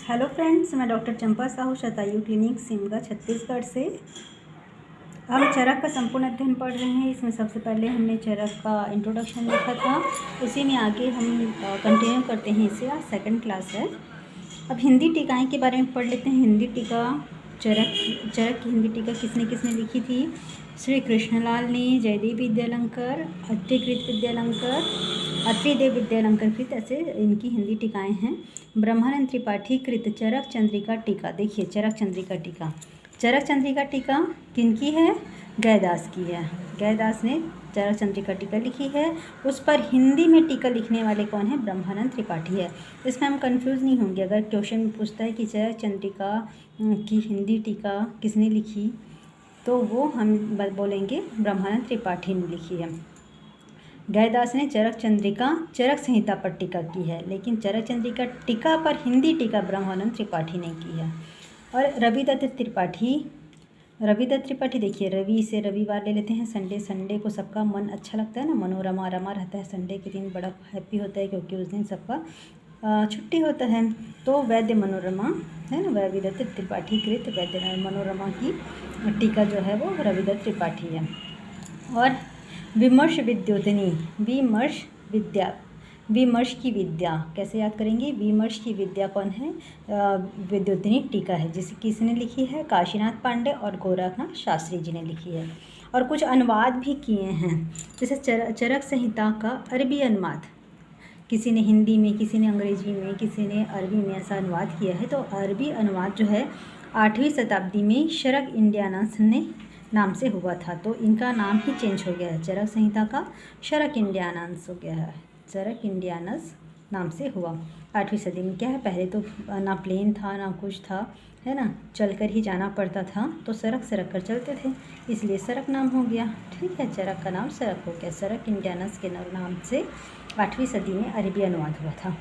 Hello friends, मैं doctor चंपा Sahu शतायु clinic Simga Chhattisgarh से। हम चरक का संपूर्ण अध्ययन पढ़ रहे हैं। इसमें सबसे पहले हमने चरक का इंट्रोडक्शन देखा था, उसी में आगे हम कंटिन्यू करते हैं। इसे आज सेकंड क्लास है। अब हिंदी टीकाएं के बारे में पढ़ लेते हैं। हिंदी टीका चरक की हिंदी टीका किसने किसने लिखी थी? श्री कृष्णलाल ने, जयदेव विद्यालंकर, अत्रिकृत विद्यालंकर, अत्रिदेव विद्यालंकर कृत, ऐसे इनकी हिंदी टीकाएं हैं। ब्रह्मानंद त्रिपाठी कृत चरक चंद्रिका टीका। देखिए चरक चंद्रिका टीका, चरक चंद्रिका टीका किनकी है? गयदास की है। गयदास ने चरक चंद्रिका टीका लिखी है। उस पर हिंदी में टीका लिखने वाले कौन है? ब्रह्मानंद त्रिपाठी है। इसमें हम कंफ्यूज नहीं होंगे। अगर क्वेश्चन पूछता है कि चरक चंद्रिका की हिंदी टीका किसने लिखी, तो वो हम बोलेंगे ब्रह्मानंद त्रिपाठी ने लिखी है। गयदास ने चरक चंद्रिका चरक संहिता पर टीका की है, लेकिन चरक चंद्रिका टीका पर हिंदी टीका ब्रह्मानंद त्रिपाठी ने की है। और रविदत्त त्रिपाठी देखिए, रवि से रविवार ले लेते हैं। संडे को सबका मन अच्छा लगता है ना, मनोरमा रमा रहता है। संडे के दिन बड़ा हैप्पी होता है क्योंकि उस दिन सबका छुट्टी होता है। तो वैद्य मनोरमा है ना, रविदत्त त्रिपाठी कृत वैद्य मनोरमा की टीका जो है वो रविदत्त त्रिपाठी है। और विमर्श विद्योतनी, विमर्श की विद्या कैसे याद करेंगे? विमर्श की विद्या कौन है? विद्योतनी टीका है, जिसे किसने लिखी है? काशीनाथ पांडे और गोरखनाथ शास्त्री जी ने लिखी है। और कुछ अनुवाद भी किए हैं, जैसे चरक संहिता का अरबी अनुवाद किसी ने हिंदी में, किसी ने अंग्रेजी में, किसी ने अरबी में ऐसा अनुवाद किया है। तो अरबी अनुवाद जो है 8वीं शताब्दी में शरक इंडियानस ने नाम से हुआ था, तो इनका नाम ही चेंज हो गया है। चरक संहिता का शरक इंडियानस हो गया है। चरक इंडियानस नाम से हुआ 8वीं सदी में। क्या है, पहले तो ना प्लेन था ना कुछ था, है ना, चलकर ही जाना पड़ता था, तो सरक कर चलते थे, इसलिए सरक नाम हो गया। ठीक है, चरक का नाम सरक हो गया। सरक इंडियानस के नाम से 8वीं सदी में अरबी अनुवाद हुआ था।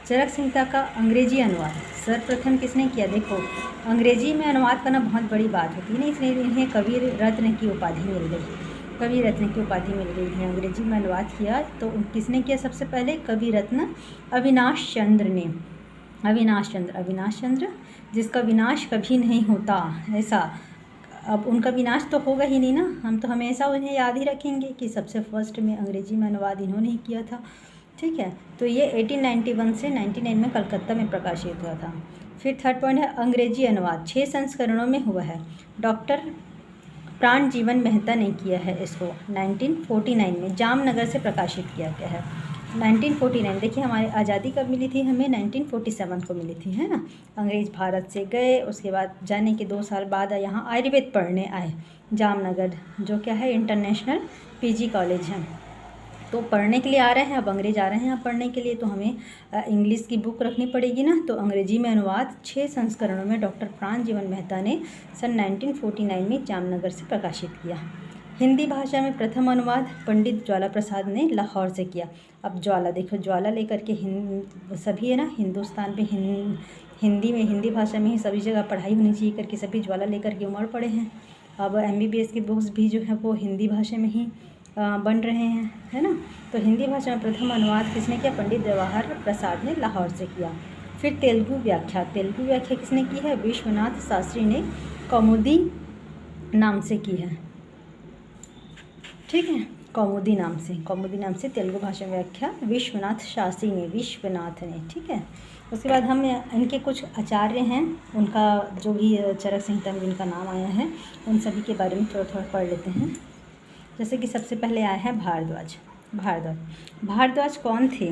चरक संहिता का अंग्रेजी अनुवाद सर्वप्रथम किसने किया? देखो, अंग्रेजी में अनुवाद करना बहुत बड़ी बात होती है ना, इसलिए इन्हें कवि रत्न की उपाधि मिल गई। कवि रत्न की उपाधि मिल गई है। अंग्रेजी में अनुवाद किया तो किसने किया? सबसे पहले कवि रत्न अविनाश चंद्र ने। अविनाश चंद्र जिसका विनाश कभी नहीं होता, ऐसा। अब उनका विनाश तो होगा ही नहीं ना, हम तो हमेशा उन्हें याद ही रखेंगे कि सबसे फर्स्ट में अंग्रेजी में अनुवाद इन्होंने ही किया था। ठीक है, तो ये 1891 से 99 में कलकत्ता में प्रकाशित हुआ था। फिर थर्ड पॉइंट है अंग्रेजी अनुवाद 6 संस्करणों में हुआ है। डॉक्टर प्राण जीवन मेहता ने किया है इसको। 1949 में जामनगर से प्रकाशित किया गया है। 1949, देखिए हमारी आज़ादी कब मिली थी? हमें 1947 को मिली थी, है ना। अंग्रेज़ भारत से गए, उसके बाद जाने के 2 साल बाद यहाँ आयुर्वेद पढ़ने आए जामनगर, जो क्या है इंटरनेशनल पीजी कॉलेज है। तो पढ़ने के लिए आ रहे हैं, अब अंग्रेज आ रहे हैं यहाँ पढ़ने के लिए, तो हमें इंग्लिश की बुक रखनी पड़ेगी ना। तो अंग्रेजी में अनुवाद 6 संस्करणों में डॉक्टर प्राण जीवन मेहता ने सन 1949 में जामनगर से प्रकाशित किया। हिंदी भाषा में प्रथम अनुवाद पंडित ज्वाला प्रसाद ने लाहौर से किया। अब ज्वाला देखो, ज्वाला लेकर के सभी है ना हिंदुस्तान पे हिंदी में, हिंदी भाषा में ही सभी जगह पढ़ाई होनी चाहिए करके सभी ज्वाला लेकर के उमड़ पड़े हैं। अब MBBS की बुक्स भी जो है वो हिंदी भाषा में ही बन रहे हैं, है ना। तो हिंदी भाषा में प्रथम अनुवाद किसने किया? पंडित जवाहर प्रसाद ने लाहौर से किया। फिर तेलुगु व्याख्या किसने की है? विश्वनाथ शास्त्री ने कौमुदी नाम से की है। ठीक है, कौमुदी नाम से तेलुगु भाषा में व्याख्या विश्वनाथ शास्त्री ने, ठीक है। उसके बाद हम इनके कुछ आचार्य हैं, उनका जो भी चरक संहिता में जिनका नाम आया है उन सभी के बारे में थोड़ा पढ़ लेते हैं। जैसे कि सबसे पहले आया है भारद्वाज कौन थे?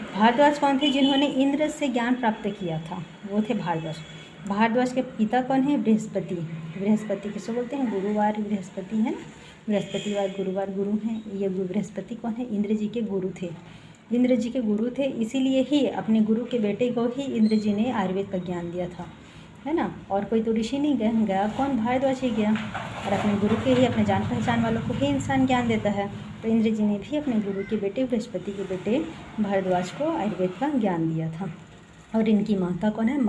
भारद्वाज कौन थे? जिन्होंने इंद्र से ज्ञान प्राप्त किया था, वो थे भारद्वाज के पिता कौन है? बृहस्पति किसको बोलते हैं? गुरुवार बृहस्पति है ना, बृहस्पतिवार गुरुवार गुरु हैं। ये बृहस्पति कौन है? इंद्र जी के गुरु थे। इसीलिए ही अपने गुरु के बेटे को ही इंद्र जी ने आयुर्वेद का ज्ञान दिया था, है ना। और कोई तो ऋषि नहीं गया कौन? भारद्वाज ही गया। और अपने गुरु के ही, अपने जान पहचान वालों को ही इंसान ज्ञान देता है। तो इंद्र जी ने भी अपने गुरु के बेटे, बृहस्पति के बेटे भारद्वाज को आयुर्वेद का ज्ञान दिया था। और इनकी माता कौन है?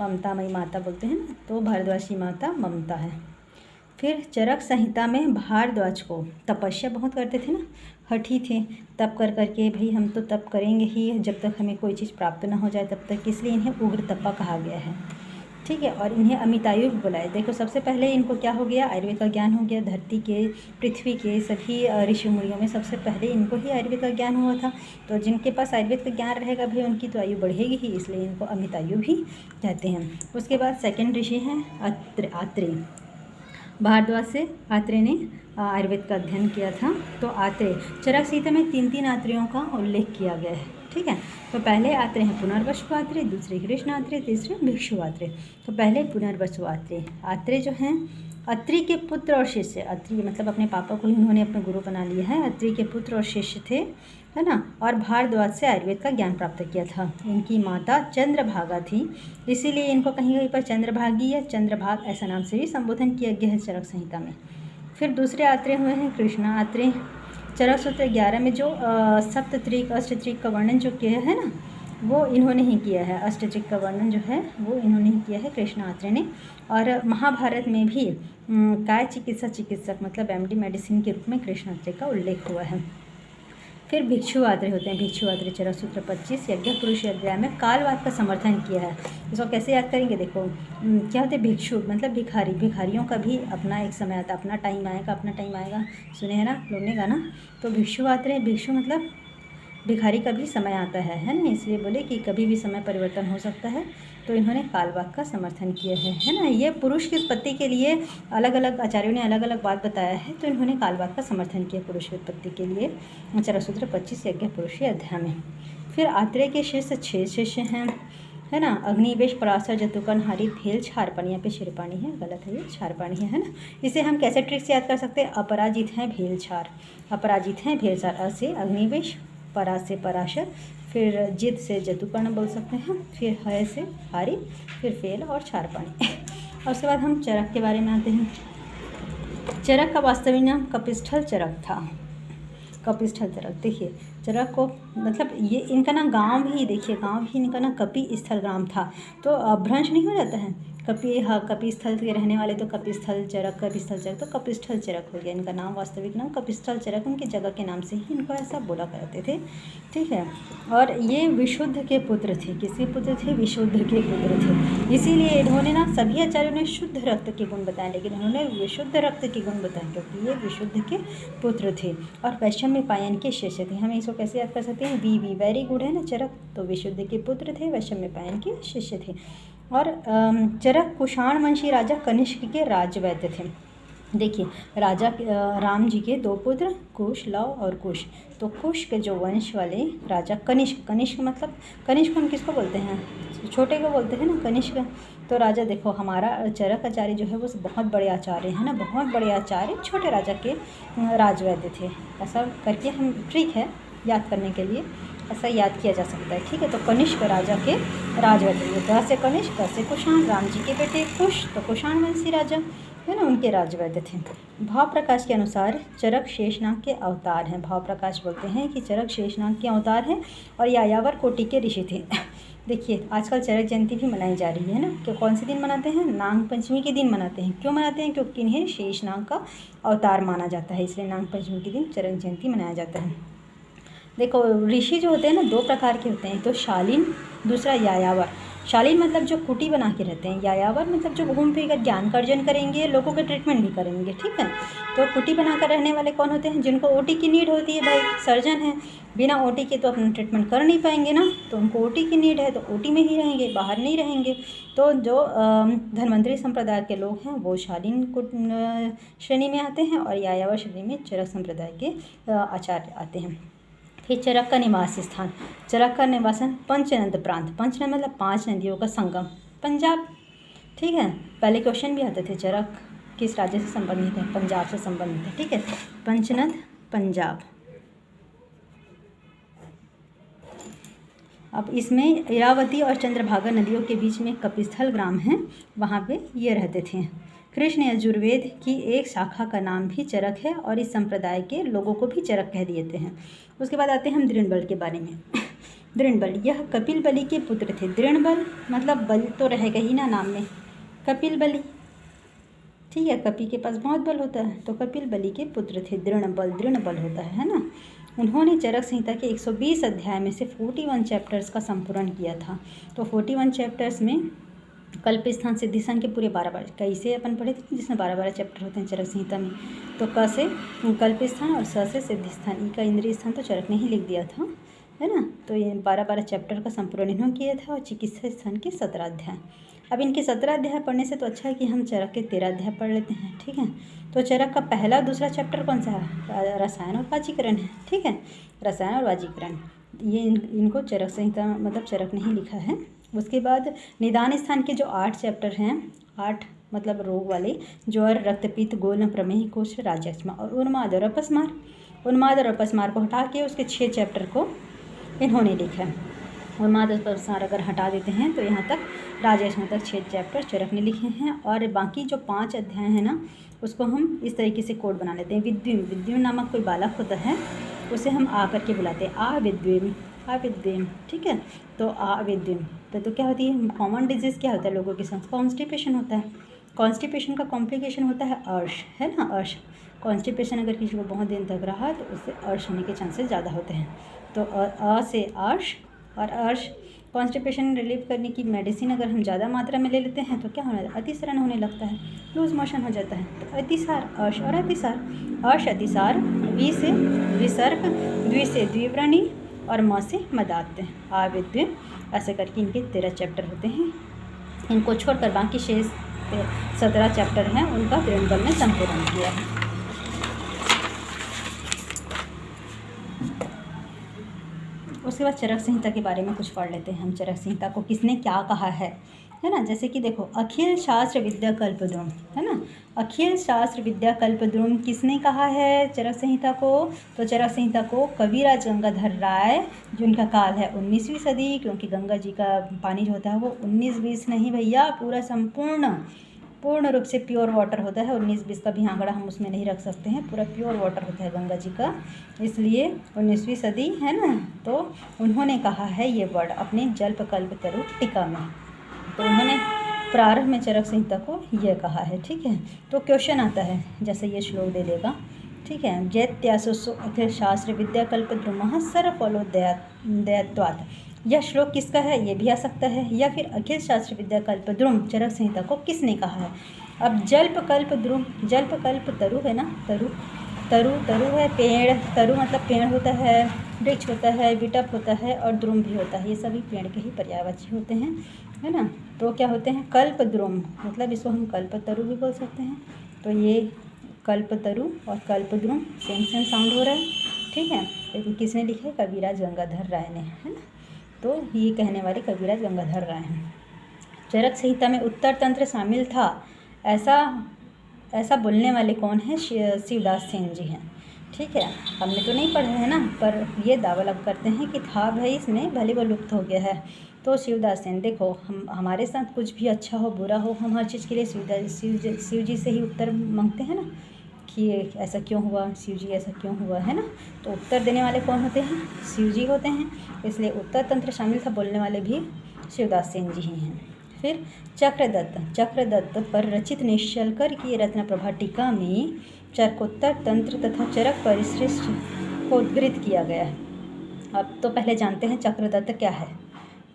ममतामयी माता बोलते हैं ना, तो भारद्वाज की माता ममता है। फिर चरक संहिता में भारद्वाज को तपस्या बहुत करते थे ना, हठी थे, तप कर करके भाई हम तो तप करेंगे ही जब तक हमें कोई चीज़ प्राप्त ना हो जाए तब तक, इसलिए इन्हें उग्र तपा कहा गया है। ठीक है, और इन्हें अमितायु भी बुलाए। देखो सबसे पहले इनको क्या हो गया, आयुर्वेद का ज्ञान हो गया। धरती के, पृथ्वी के सभी ऋषि मुनियों में सबसे पहले इनको ही आयुर्वेद का ज्ञान हुआ था। तो जिनके पास आयुर्वेद का ज्ञान रहेगा भाई उनकी तो आयु बढ़ेगी ही, इसलिए इनको अमितायु भी कहते हैं। उसके बाद सेकेंड ऋषि हैं आत्रेय। भारद्वाज से आत्रेय ने आयुर्वेद का अध्ययन किया था। तो आत्रेय, चरक संहिता में 3 आत्रेयों का उल्लेख किया गया है। ठीक है, तो पहले आत्रेय हैं पुनर्वसु आत्रेय, दूसरे कृष्ण आत्रेय, तीसरे भिक्षु आत्रेय। तो पहले पुनर्वसु आत्रेय। आत्रेय जो हैं अत्रि के पुत्र और शिष्य, अत्रि मतलब अपने पापा को ही उन्होंने अपना गुरु बना लिया है। अत्रि के पुत्र और शिष्य थे, है ना, और भारद्वाज से आयुर्वेद का ज्ञान प्राप्त किया था। इनकी माता चंद्रभागा थी, इसीलिए इनको कहीं कहीं पर चंद्रभागी या चंद्रभाग ऐसा नाम से भी संबोधन किया गया है चरक संहिता में। फिर दूसरे आत्रेय हुए हैं कृष्णा आत्रेय। चरक सूत्र 11 में जो सप्तत्रिक अष्टत्रिक का वर्णन जो किया है ना, वो इन्होंने ही किया है। अष्टत्रिक का वर्णन जो है वो इन्होंने ही किया है, कृष्ण आत्रेय ने। और महाभारत में भी काय चिकित्सक मतलब एमडी मेडिसिन के रूप में कृष्ण आत्रेय का उल्लेख हुआ है। फिर भिक्षु आत्रेय होते हैं। भिक्षु आत्रेय चरक सूत्र 25 यज्ञ पुरुष अध्याय में कालवाद का समर्थन किया है। इसको कैसे याद करेंगे, देखो क्या होते हैं भिक्षु मतलब भिखारी। भिखारियों का भी अपना एक समय आता, अपना टाइम आएगा, अपना टाइम आएगा, सुने हैं ना लोग ने गाना। तो भिक्षु आत्रेय, भिक्षु मतलब भिखारी का भी समय आता है ना, इसलिए बोले कि कभी भी समय परिवर्तन हो सकता है। तो इन्होंने कालवाद का समर्थन किया है ना। ये पुरुष की उत्पत्ति के लिए अलग अलग आचार्यों ने अलग अलग बात बताया है, तो इन्होंने कालवाद का समर्थन किया पुरुष की उत्पत्ति के लिए चरक सूत्र 25 यज्ञ पुरुष अध्याय में। फिर आत्रेय के शिष्य 6 शिष्य हैं, है ना। अग्निवेश, पराशर, जतुकन, हारी, भेल, छारपाणी। यहाँ पे शिरपाणी है, गलत है, ये छारपाणी है ना। इसे हम कैसे ट्रिक से याद कर सकते हैं, अपराजित हैं भेल छार, अपराजित हैं भेल छार। अ से अग्निवेश, परा से पराशर, फिर जित से जतुकर्ण बोल सकते हैं, फिर है से हारी, फिर फेल और छारपाणी। और उसके बाद हम चरक के बारे में आते हैं। चरक का वास्तविक नाम कपिस्थल चरक था। कपिस्थल चरक, देखिए चरक को मतलब ये इनका ना गांव भी, देखिए गांव भी इनका ना कपि स्थल ग्राम था। तो भ्रंश नहीं हो जाता है, कपिस्थल के रहने वाले तो कपिस्थल चरक, कपिस्थल चरक, तो कपिस्थल चरक हो गया इनका नाम। वास्तविक नाम कपिस्थल चरक, उनकी जगह के नाम से ही इनको ऐसा बोला करते थे। ठीक है, और ये विशुद्ध के पुत्र थे। किसके पुत्र थे, विशुद्ध के पुत्र थे। इसीलिए इन्होंने ना, सभी आचार्यों ने शुद्ध रक्त के गुण बताए, लेकिन इन्होंने विशुद्ध रक्त के गुण बताए क्योंकि ये विशुद्ध के पुत्र थे और वैषम्य पायन के शिष्य थे। हम इसको कैसे याद कर सकते हैं, वी वेरी गुड है ना चरक, तो विशुद्ध के पुत्र थे, वैषम्य पायन के शिष्य थे। और चरक कुषाण वंशी राजा कनिष्क के राजवैद्य थे। देखिए राजा राम जी के 2 पुत्र कुश, लव और कुश। तो कुश के जो वंश वाले राजा कनिष्क, कनिष्क मतलब कनिष्क हम किसको बोलते हैं, छोटे को बोलते हैं ना कनिष्क। तो राजा देखो हमारा चरक आचार्य जो है वो बहुत बड़े आचार्य हैं ना, बहुत बड़े आचार्य छोटे राजा के राजवैद्य थे। ऐसा करके हम ट्रिक है याद करने के लिए, ऐसा याद किया जा सकता है। ठीक है, तो कनिष्क राजा के राजवैद्य, द से कनिष्क, द से कुषाण, राम जी के बेटे कुश, तो कुषाण वंशी राजा है ना, उनके राजवैद्य थे। भाव प्रकाश के अनुसार चरक शेषनाग के अवतार हैं। भाव प्रकाश बोलते हैं कि चरक शेषनाग के अवतार हैं और यायावर कोटि के ऋषि थे। देखिए आजकल चरक जयंती भी मनाई जा रही है ना, कि कौन से दिन मनाते हैं, नाग पंचमी के दिन मनाते हैं। क्यों मनाते हैं, क्योंकि इन्हें शेषनाग का अवतार माना जाता है, इसलिए नाग पंचमी के दिन चरक जयंती मनाया जाता है। देखो ऋषि जो होते हैं ना 2 प्रकार के होते हैं, तो शालीन, दूसरा यायावर। शालीन मतलब जो कुटी बना के रहते हैं, यायावर मतलब जो घूम फिर कर ज्ञान का अर्जन करेंगे, लोगों के ट्रीटमेंट भी करेंगे। ठीक है, तो कुटी बनाकर रहने वाले कौन होते हैं, जिनको ओटी की नीड होती है। भाई सर्जन है, बिना ओटी के तो अपना ट्रीटमेंट कर नहीं पाएंगे ना, तो उनको ओटी की नीड है, तो ओटी में ही रहेंगे, बाहर नहीं रहेंगे। तो जो धन्वंतरी संप्रदाय के लोग हैं वो शालीन श्रेणी में आते हैं और यायावर श्रेणी में चरक संप्रदाय के आचार्य आते हैं। फिर चरक का निवास स्थान, चरक का निवासन पंचनद प्रांत, पंचनद मतलब 5 नदियों का संगम, पंजाब। ठीक है, पहले क्वेश्चन भी आते थे चरक किस राज्य से संबंधित है, पंजाब से संबंधित है। ठीक है, पंचनद पंजाब। अब इसमें इरावती और चंद्रभागा नदियों के बीच में कपिस्थल ग्राम है, वहाँ पे ये रहते थे। कृष्ण यजुर्वेद की एक शाखा का नाम भी चरक है और इस संप्रदाय के लोगों को भी चरक कह देते हैं। उसके बाद आते हैं हम दृणबल के बारे में। दृणबल यह कपिल बलि के पुत्र थे। दृणबल मतलब बल तो रहेगा ही ना नाम में, कपिल बलि। ठीक है, कपि के पास बहुत बल होता है, तो कपिल बलि के पुत्र थे दृणबल, दृणबल होता है ना। उन्होंने चरक संहिता के 120 अध्याय में से 41 चैप्टर्स का संपूर्ण किया था। तो 41 चैप्टर्स में कल्प स्थान सिद्धि स्थान के पूरे 12 कैसे अपन पढ़े थे, जिसमें 12 चैप्टर होते हैं चरक संहिता में। तो क से कल्प स्थान और स से सिद्धि स्थान, ई का इंद्रिय स्थान तो चरक ने ही लिख दिया था, है ना। तो ये 12 चैप्टर का संपूर्ण इन्होंने किया था। और चिकित्सा स्थान के 17 अध्याय। अब इनके 17 अध्याय पढ़ने से तो अच्छा है कि हम चरक के 13 अध्याय पढ़ लेते हैं, ठीक है। तो चरक का पहला दूसरा चैप्टर कौन सा है? रसायन और वाजीकरण है, ठीक है। रसायन और वाजीकरण ये इनको चरक संहिता मतलब चरक ने ही लिखा है। उसके बाद निदान स्थान के जो 8 चैप्टर हैं, 8 मतलब रोग वाले, ज्वर, रक्तपित्त, गोल, प्रमेह, कुष्ठ, राजयक्ष्मा और उन्माद और अपस्मार। उन्माद और अपस्मार को हटा के उसके 6 चैप्टर को इन्होंने लिखा है। उन्माद और अपस्मार अगर हटा देते हैं तो यहाँ तक राजयक्ष्मा तक 6 चैप्टर चरक ने लिखे हैं। और बाकी जो 5 अध्याय हैं ना, उसको हम इस तरीके से कोड बना लेते हैं। विद्युम, विद्युम नामक कोई बालक होता है, उसे हम आ करके बुलाते हैं, आ विद्युम, आ विद्युम, ठीक है। तो आ विद्युम तो क्या होती है? कॉमन डिजीज़ क्या होता है लोगों के साथ? कॉन्स्टिपेशन होता है। कॉन्स्टिपेशन का कॉम्प्लिकेशन होता है अर्श, है ना, अर्श। कॉन्स्टिपेशन अगर किसी को बहुत दिन तक रहा तो उससे अर्श होने के चांसेस ज़्यादा होते हैं। तो अ से अर्श, और अर्श कॉन्स्टिपेशन रिलीव करने की मेडिसिन अगर हम ज़्यादा मात्रा में ले लेते हैं तो क्या होने लगता है? अतिसरण होने लगता है, लूज मोशन हो जाता है। तो अतिसार, अर्श और अतिसार। अर्श अतिसार, वी से विसर्ग, द्वि से द्विव्रणी और म से मदात्य, आविद्य। ऐसे करके इनके 13 चैप्टर होते हैं। इनको छोड़कर बाकी शेष 17 चैप्टर हैं उनका वृंदल ने संपूर्ण किया है। उसके बाद चरक संहिता के बारे में कुछ पढ़ लेते हैं हम। चरक संहिता को किसने क्या कहा है ना। जैसे कि देखो, अखिल शास्त्र विद्या कल्पद्रुम, है ना। अखिल शास्त्र विद्या कल्पद्रुम किसने कहा है चरक संहिता को? तो चरक संहिता को कविराज गंगाधर राय, जिनका काल है 19वीं सदी, क्योंकि गंगा जी का पानी जो होता है वो 19-20 नहीं भैया, पूरा पूर्ण रूप से प्योर वाटर होता है। 19-20 का भी आंकड़ा हम उसमें नहीं रख सकते हैं, पूरा प्योर वाटर होता है गंगा जी का, इसलिए 19वीं सदी, है ना। तो उन्होंने कहा है ये वर्ड अपने जल्प कल्प तरु टीका में। तो उन्होंने प्रारंभ में चरक संहिता को ये कहा है, ठीक है। तो क्वेश्चन आता है, जैसे ये श्लोक दे देगा, ठीक है। जैत्यासुसु अखिल शास्त्र विद्या कल्पद्रुमः सर्वफलोदयत्वात्। यह श्लोक किसका है? ये भी आ सकता है। या फिर अखिल शास्त्र विद्या कल्पद्रुम चरक संहिता को किसने कहा है? अब जल्प कल्प द्रुम, जल्प कल्प तरु है ना, तरु है पेड़, तरु मतलब पेड़ होता है, वृक्ष होता है, विटप होता है और द्रुम भी होता है। ये सभी पेड़ के ही पर्यायवाची होते हैं, है ना। तो क्या होते हैं? कल्प द्रुम, मतलब इसको हम कल्प तरु भी बोल सकते हैं। तो ये कल्प तरु और कल्प द्रुम सेम साउंड हो रहा है, ठीक है। लेकिन किसने लिखा है? कविराज गंगाधर राय ने, है ना। तो ये कहने वाले कविराज गंगाधर राय हैं। चरक संहिता में उत्तर तंत्र शामिल था, ऐसा बोलने वाले कौन हैं? शिवदास सेन जी हैं, ठीक है। हमने तो नहीं पढ़ा है ना, पर ये दावा लग करते हैं कि था भाई, इसमें भले वो लुप्त हो गया है। तो शिवदास सेन, देखो हम हमारे साथ कुछ भी अच्छा हो बुरा हो, हम हर चीज़ के लिए शिव जी से ही उत्तर मांगते हैं ना, कि ऐसा क्यों हुआ, शिव जी ऐसा क्यों हुआ, है ना। तो उत्तर देने वाले कौन होते हैं? शिव जी होते हैं, इसलिए उत्तर तंत्र शामिल था बोलने वाले भी शिवदास सेन जी ही हैं। फिर चक्रदत्त पर रचित निश्चलकर की रत्न प्रभा टीका में चरकोत्तर तंत्र तथा चरक परिशिष्ट को उद्धृत किया गया है। अब तो पहले जानते हैं चक्रदत्त क्या है।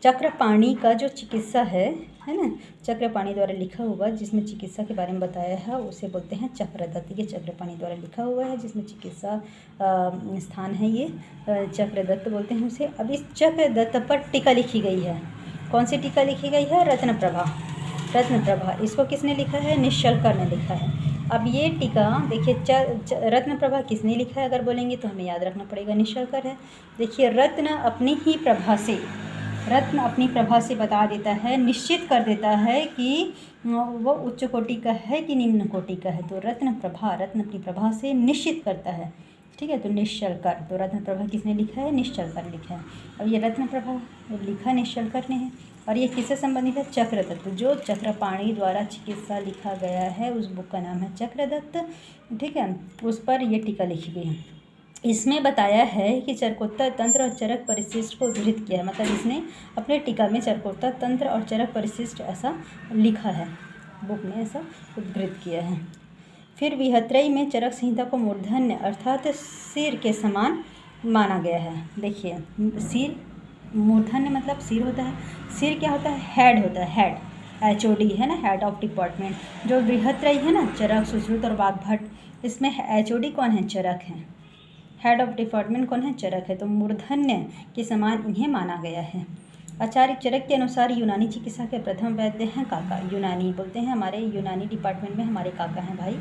चक्रपाणी का जो चिकित्सा है ना, चक्रपाणी द्वारा लिखा हुआ जिसमें चिकित्सा के बारे में बताया है उसे बोलते हैं चक्रदत्त। ये चक्रपाणी द्वारा लिखा हुआ है जिसमें चिकित्सा स्थान है, ये चक्रदत्त बोलते हैं उसे। अब इस चक्रदत्त पर टीका लिखी गई है। कौन सी टीका लिखी गई है? रत्नप्रभा। इसको किसने लिखा है? निश्चलकर ने लिखा है। अब ये टीका देखिए, रत्नप्रभा किसने लिखा है अगर बोलेंगे तो हमें याद रखना पड़ेगा निश्चलकर है। देखिए, रत्न अपनी प्रभा से बता देता है, निश्चित कर देता है कि वो उच्च कोटि का है कि निम्न कोटि का है। तो रत्न अपनी प्रभा से निश्चित करता है, ठीक है। तो निश्चलकर, तो रत्न प्रभा किसने लिखा है? निश्चलकर लिखा है। अब ये रत्न प्रभा लिखा निश्चलकर ने है, और ये किससे संबंधित है? चक्रदत्त। जो चक्रपाणी द्वारा चिकित्सा लिखा गया है उस बुक का नाम है चक्रदत्त, ठीक है। उस पर यह टीका लिखी गई है। इसमें बताया है कि चरकोत्तर तंत्र और चरक परिशिष्ट को उद्धृत किया है, मतलब इसने अपने टीका में चरकोत्तर तंत्र और चरक परिशिष्ट ऐसा लिखा है, बुक में ऐसा उद्धृत किया है। फिर विहत्रई में चरक संहिता को मूर्धन्य अर्थात सिर के समान माना गया है। देखिए सिर, मूर्धन्य मतलब सिर होता है, सिर क्या होता है, हेड होता है, हेड, HOD है ना, हेड ऑफ डिपार्टमेंट। जो बृहत्त्रयी है ना, चरक, सुश्रुत और वाग्भट, इसमें HOD कौन है, चरक है। हेड ऑफ डिपार्टमेंट कौन है, चरक है। तो मूर्धन्य के समान इन्हें माना गया है। आचार्य चरक के अनुसार यूनानी चिकित्सा के प्रथम वैद्य हैं काका। यूनानी बोलते हैं, हमारे यूनानी डिपार्टमेंट में हमारे काका हैं भाई,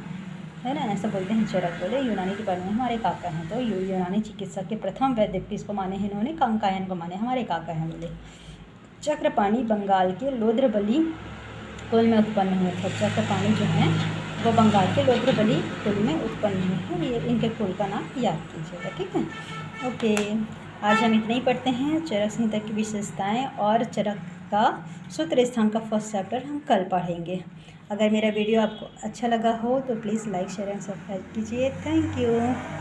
है ना, ऐसा बोलते हैं। चरक बोले यूनानी डिपार्टमेंट में हमारे काका हैं। तो यूनानी चिकित्सा के प्रथम वैद्य किसको माने हैं इन्होंने, कंकायन को माने, हमारे काका हैं बोले। चक्रपाणी बंगाल के लोद्रबली कुल में उत्पन्न हुए थे। चक्रपाणी जो हैं वो बंगाल के लोद्रबली कुल में उत्पन्न हुए हैं। ये इनके कुल का नाम याद कीजिएगा, ठीक है। ओके, आज हम इतना ही पढ़ते हैं। चरक संहिता की विशेषताएं और चरक का सूत्र स्थान का फर्स्ट चैप्टर हम कल पढ़ेंगे। अगर मेरा वीडियो आपको अच्छा लगा हो तो please like, share and subscribe कीजिए। Thank you.